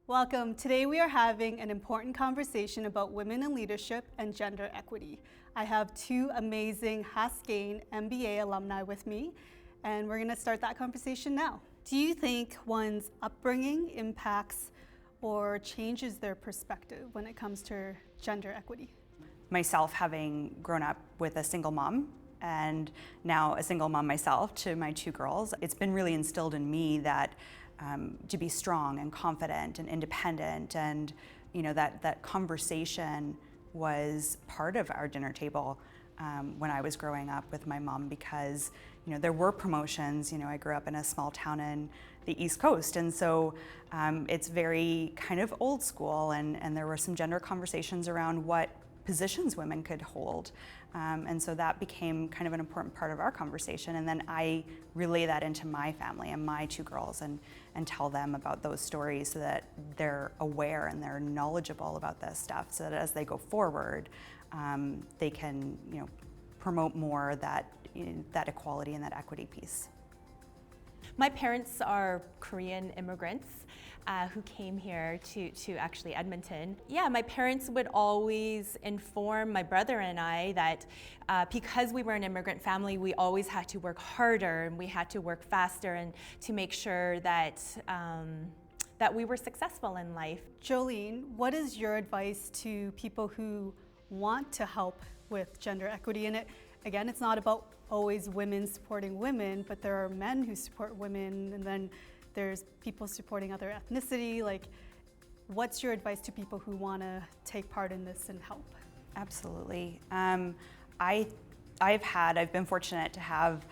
Welcome. Today we are having an important conversation about women in leadership and gender equity. I have two amazing Haskayne MBA alumni with me, and we're going to start that conversation now. Do you think one's upbringing impacts or changes their perspective when it comes to gender equity? Myself, having grown up with a single mom and now a single mom myself to my two girls, it's been really instilled in me that to be strong and confident and independent, and that conversation was part of our dinner table when I was growing up with my mom, because there were promotions. I grew up in a small town in the East Coast, and so it's very kind of old school, and there were some gender conversations around what positions women could hold. And so that became kind of an important part of our conversation. And then I relay that into my family and my two girls and tell them about those stories so that they're aware and they're knowledgeable about this stuff, so that as they go forward, they can promote more that equality and that equity piece. My parents are Korean immigrants who came here to actually Edmonton. Yeah, my parents would always inform my brother and I that because we were an immigrant family, we always had to work harder and we had to work faster, and to make sure that that we were successful in life. Jolene, what is your advice to people who want to help with gender equity? And again, it's not about always women supporting women, but there are men who support women, and then there's people supporting other ethnicity. What's your advice to people who want to take part in this and help? Absolutely. I've been fortunate to have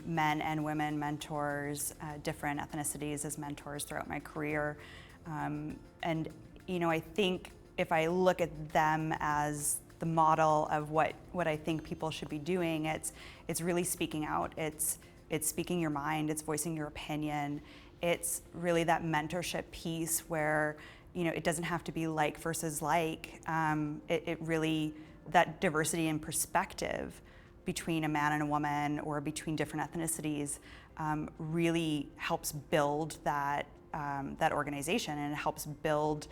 men and women mentors, different ethnicities as mentors throughout my career. And I think if I look at them as the model of what I think people should be doing, it's really speaking out. It's speaking your mind, it's voicing your opinion. It's really that mentorship piece where, it doesn't have to be like versus like. It really, that diversity in perspective between a man and a woman or between different ethnicities really helps build that organization, and it helps build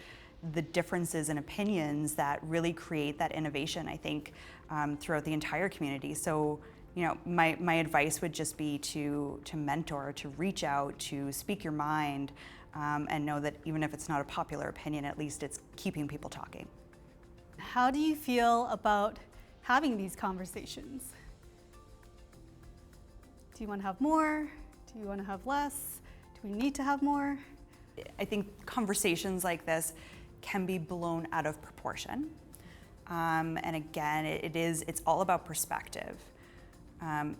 the differences in opinions that really create that innovation, I think, throughout the entire community. So, my advice would just be to mentor, to reach out, to speak your mind, and know that even if it's not a popular opinion, at least it's keeping people talking. How do you feel about having these conversations? Do you want to have more? Do you want to have less? Do we need to have more? I think conversations like this can be blown out of proportion. And again, it's all about perspective.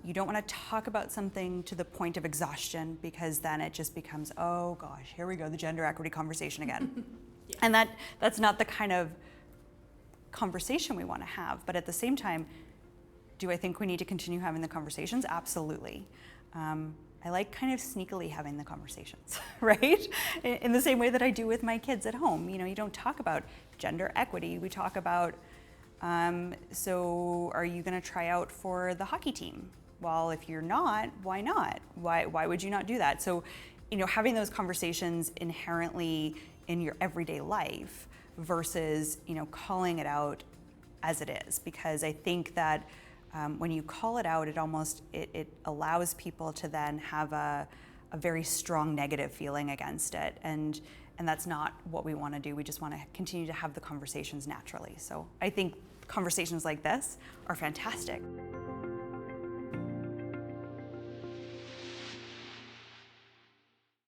You don't want to talk about something to the point of exhaustion, because then it just becomes, oh gosh, here we go, the gender equity conversation again. Yeah. And that's not the kind of conversation we want to have. But at the same time, do I think we need to continue having the conversations? Absolutely. I like kind of sneakily having the conversations, right? In the same way that I do with my kids at home. You don't talk about gender equity. We talk about, so are you going to try out for the hockey team? Well, if you're not, why not? Why would you not do that? So, having those conversations inherently in your everyday life versus, calling it out as it is. Because I think that when you call it out, it allows people to then have a very strong negative feeling against it, and that's not what we want to do. We just want to continue to have the conversations naturally. So I think conversations like this are fantastic.